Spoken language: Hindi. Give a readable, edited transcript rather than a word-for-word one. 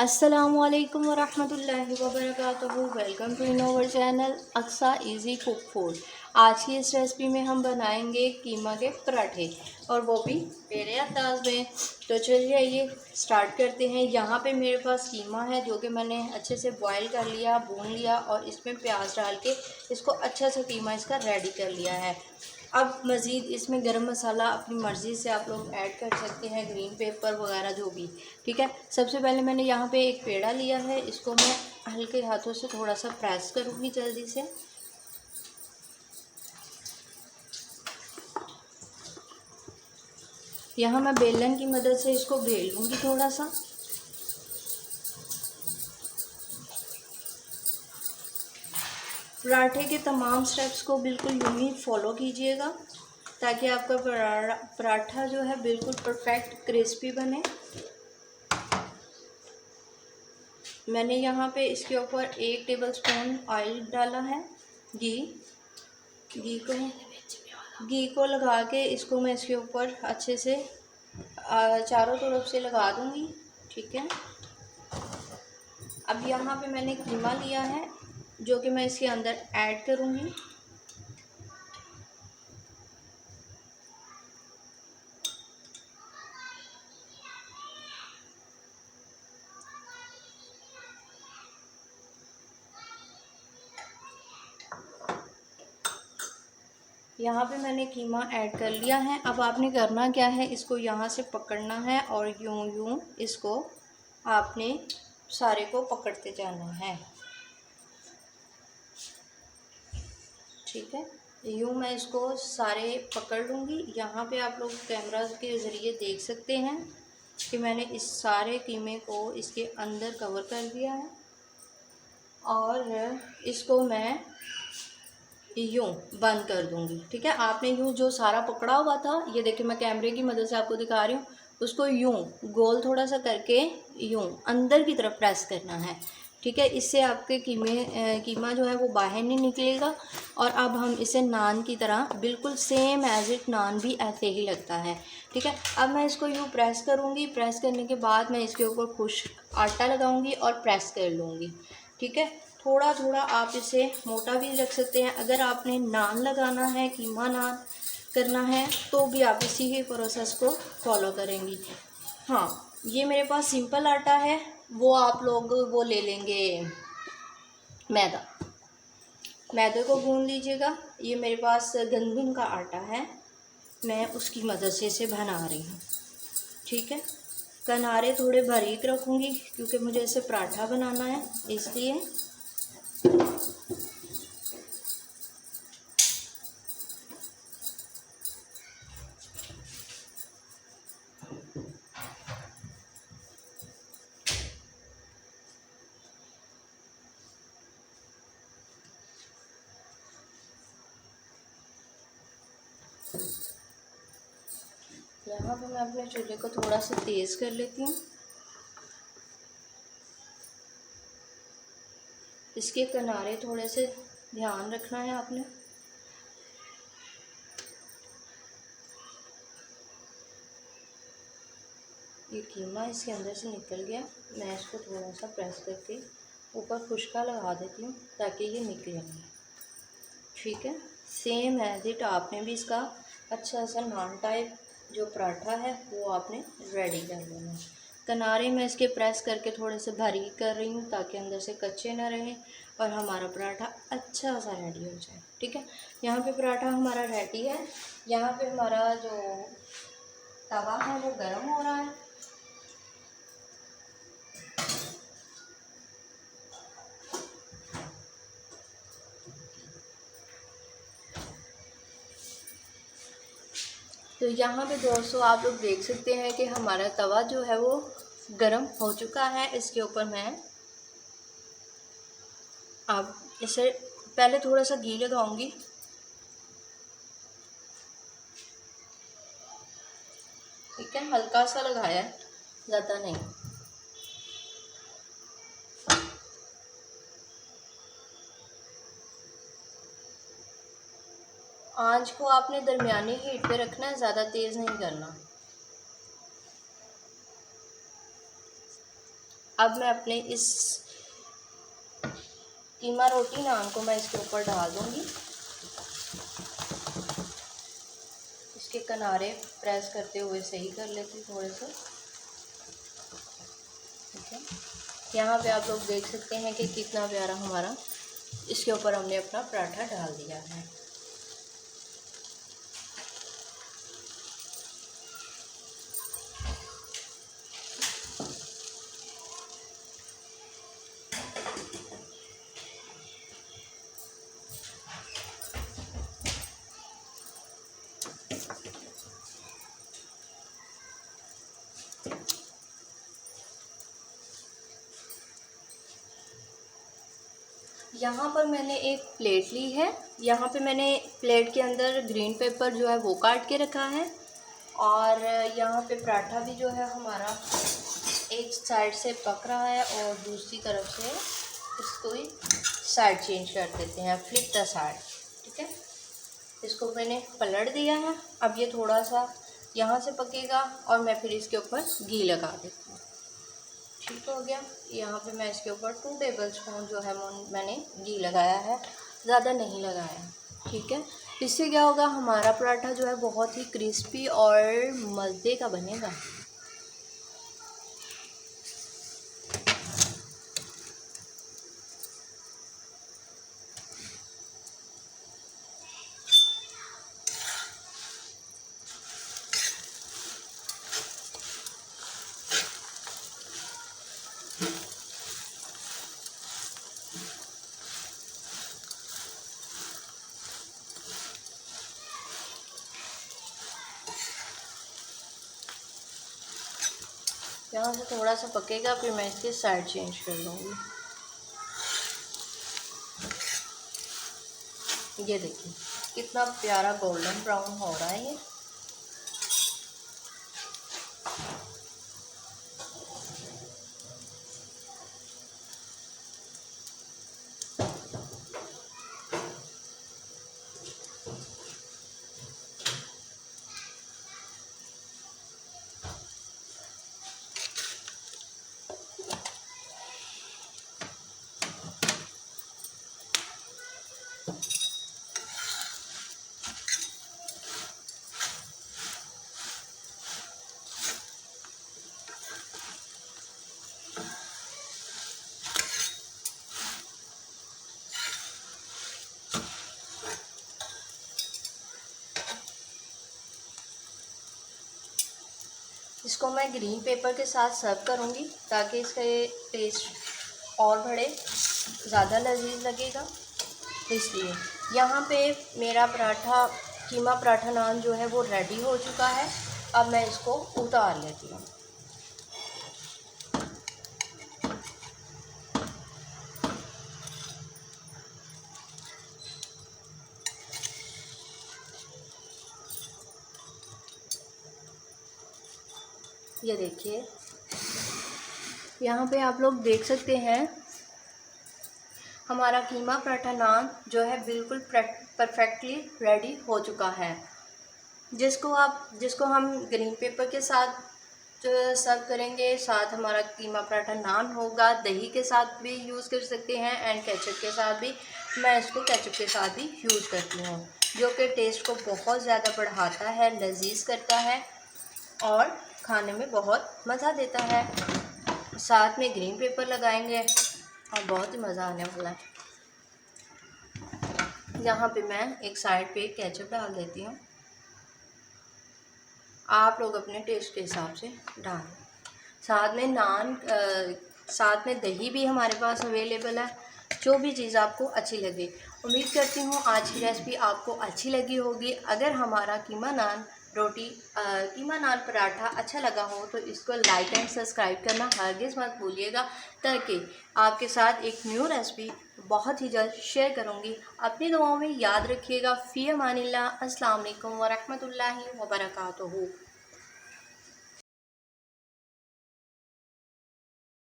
अस्सलामुअलैकुम वरहमतुल्लाहि वबरकातुहू। Welcome to in our channel Aqsa easy cook food. आज की इस रेसिपी में हम बनाएंगे कीमा के पराठे, और वो भी मेरे अंदाज में। तो चलिए ये स्टार्ट करते हैं। यहाँ पे मेरे पास कीमा है जो कि मैंने अच्छे से बॉईल कर लिया, भून लिया, और इसमें प्याज डाल के इसको अच्छा सा कीमा इसका रेडी कर लिया है। अब मज़ीद इसमें गरम मसाला अपनी मर्ज़ी से आप लोग ऐड कर सकते हैं, ग्रीन पेपर वगैरह जो भी। ठीक है, सबसे पहले मैंने यहाँ पे एक पेड़ा लिया है, इसको मैं हल्के हाथों से थोड़ा सा प्रेस करूँगी जल्दी से। यहाँ मैं बेलन की मदद से इसको बेल लूँगी थोड़ा सा। पराठे के तमाम स्टेप्स को बिल्कुल यूं ही फॉलो कीजिएगा ताकि आपका पराठा जो है बिल्कुल परफेक्ट क्रिस्पी बने। मैंने यहाँ पे इसके ऊपर 1 टेबलस्पून ऑयल डाला है, घी को लगा के इसको मैं इसके ऊपर अच्छे से चारों तरफ से लगा दूँगी। ठीक है, अब यहाँ पे मैंने कीमा लिया है जो कि मैं इसके अंदर ऐड करूँगी। यहाँ पे मैंने कीमा ऐड कर लिया है। अब आपने करना क्या है, इसको यहाँ से पकड़ना है और यूं यूं इसको आपने सारे को पकड़ते जाना है। ठीक है, यूं मैं इसको सारे पकड़ लूँगी। यहाँ पे आप लोग कैमरा के ज़रिए देख सकते हैं कि मैंने इस सारे कीमे को इसके अंदर कवर कर दिया है, और इसको मैं यूं बंद कर दूंगी। ठीक है, आपने यूं जो सारा पकड़ा हुआ था, ये देखिए मैं कैमरे की मदद से आपको दिखा रही हूँ, उसको यूं गोल थोड़ा सा करके यूं अंदर की तरफ प्रेस करना है। ठीक है, इससे आपके कीमा जो है वो बाहर नहीं निकलेगा। और अब हम इसे नान की तरह बिल्कुल सेम एज इट नान भी ऐसे ही लगता है। ठीक है, अब मैं इसको यूँ प्रेस करूँगी। प्रेस करने के बाद मैं इसके ऊपर खुश्क आटा लगाऊँगी और प्रेस कर लूँगी। ठीक है, थोड़ा थोड़ा आप इसे मोटा भी रख सकते हैं। अगर आपने नान लगाना है, कीमा नान करना है, तो भी आप इसी ही प्रोसेस को फॉलो करेंगी। हाँ, ये मेरे पास सिंपल आटा है, वो आप लोग वो ले लेंगे मैदे को गूंद लीजिएगा। ये मेरे पास गंदम का आटा है, मैं उसकी मदद से इसे बना रही हूँ। ठीक है, किनारे थोड़े बारीक रखूँगी क्योंकि मुझे इसे पराठा बनाना है, इसलिए। यहाँ पे मैं अपने चूल्हे को थोड़ा सा तेज़ कर लेती हूँ। इसके किनारे थोड़े से ध्यान रखना है आपने। ये कीमा इसके अंदर से निकल गया, मैं इसको थोड़ा सा प्रेस करके ऊपर खुश्का लगा देती हूँ ताकि ये निकले नहीं। ठीक है, सेम एज इट आपने भी इसका अच्छा सा नान टाइप जो पराठा है वो आपने रेडी कर लेना है। किनारे में इसके प्रेस करके थोड़े से बारीक कर रही हूँ ताकि अंदर से कच्चे ना रहें और हमारा पराठा अच्छा सा रेडी हो जाए। ठीक है, यहाँ पे पराठा हमारा रेडी है। यहाँ पे हमारा जो तवा है वो गर्म हो रहा है। तो यहाँ पे दोस्तों आप लोग देख सकते हैं कि हमारा तवा जो है वो गरम हो चुका है। इसके ऊपर मैं अब इसे पहले थोड़ा सा घी लगाऊंगी। ठीक है, हल्का सा लगाया है, ज़्यादा नहीं। आंच को आपने दरमियानी हीट पे रखना है, ज़्यादा तेज़ नहीं करना। अब मैं अपने इस कीमा रोटी नान को मैं इसके ऊपर डाल दूँगी। इसके किनारे प्रेस करते हुए सही कर लेती हूँ थोड़े से। ठीक है, यहाँ पे आप लोग देख सकते हैं कि कितना प्यारा हमारा इसके ऊपर हमने अपना पराठा डाल दिया है। यहाँ पर मैंने एक प्लेट ली है। यहाँ पे मैंने प्लेट के अंदर ग्रीन पेपर जो है वो काट के रखा है, और यहाँ पे पराठा भी जो है हमारा एक साइड से पक रहा है और दूसरी तरफ से इसको ही साइड चेंज कर देते हैं, फ्लिप द साइड। ठीक है, इसको मैंने पलट दिया है। अब ये थोड़ा सा यहाँ से पकेगा और मैं फिर इसके ऊपर घी लगा देती हूँ। ठीक हो गया। यहाँ पे मैं इसके ऊपर 2 टेबलस्पून जो है मैंने घी लगाया है, ज़्यादा नहीं लगाया। ठीक है, इससे क्या होगा, हमारा पराठा जो है बहुत ही क्रिस्पी और मज़े का बनेगा। यहाँ से थोड़ा सा पकेगा, फिर मैं इसकी साइड चेंज कर लूँगी। ये देखिए कितना प्यारा गोल्डन ब्राउन हो रहा है ये। इसको मैं ग्रीन पेपर के साथ सर्व करूँगी ताकि इसका ये टेस्ट और बढ़े, ज़्यादा लजीज लगेगा। इसलिए यहाँ पे मेरा पराठा, कीमा पराठा नान जो है वो रेडी हो चुका है। अब मैं इसको उतार लेती हूँ। ये देखिए, यहाँ पे आप लोग देख सकते हैं हमारा कीमा पराठा नान जो है बिल्कुल परफेक्टली रेडी हो चुका है। जिसको हम ग्रीन पेपर के साथ सर्व करेंगे, साथ हमारा कीमा पराठा नान होगा। दही के साथ भी यूज़ कर सकते हैं एंड केचप के साथ भी। मैं इसको केचप के साथ भी यूज़ करती हूँ, जो कि टेस्ट को बहुत ज़्यादा बढ़ाता है, लजीज करता है और खाने में बहुत मज़ा देता है। साथ में ग्रीन पेपर लगाएंगे और बहुत ही मज़ा आने वाला है। यहाँ पे मैं एक साइड पे केचप डाल देती हूँ, आप लोग अपने टेस्ट के हिसाब से डालें। साथ में नान, साथ में दही भी हमारे पास अवेलेबल है, जो भी चीज़ आपको अच्छी लगे। उम्मीद करती हूँ आज की रेसिपी आपको अच्छी लगी होगी। अगर हमारा कीमा नान कीमा नान पराठा अच्छा लगा हो तो इसको लाइक एंड सब्सक्राइब करना हरगिज़ मत भूलिएगा, ताकि आपके साथ एक न्यू रेसिपी बहुत ही जल्द शेयर करूँगी। अपनी दुआओं में याद रखिएगा। फ़ी अमानिल्लाह। अस्सलाम वालेकुम व रहमतुल्लाहि व बरकातुहू।